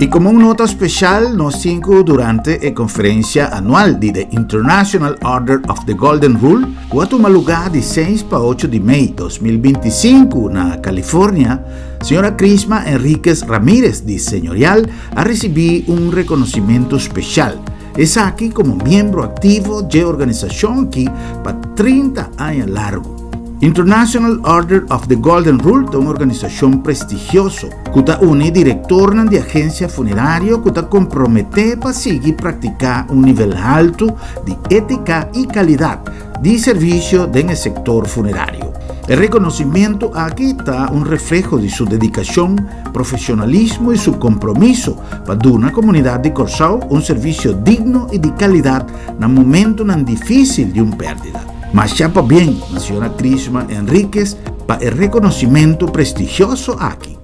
E como uma nota special, nós temos durante a conferência anual de The International Order of the Golden Rule, que toma lugar de 6 para 8 de maio de 2025 na Califórnia, Sra. Crisma Enríquez Ramírez de Señorial a receber um reconhecimento especial. Está aqui como membro ativo de organização que para 30 anos largo. International Order of the Golden Rule é uma organização prestigiosa que une diretores de agência funerária que compromete para seguir praticar um nível alto de ética e qualidade de serviço no setor funerário. O reconhecimento aqui está um reflejo de sua dedicação, profissionalismo e seu compromisso para dar à comunidade de Corzao um serviço digno e de qualidade no momento difícil de uma perda. Mas chapa bem, a Sra. Crisma Enríquez, para o reconhecimento prestigioso aqui.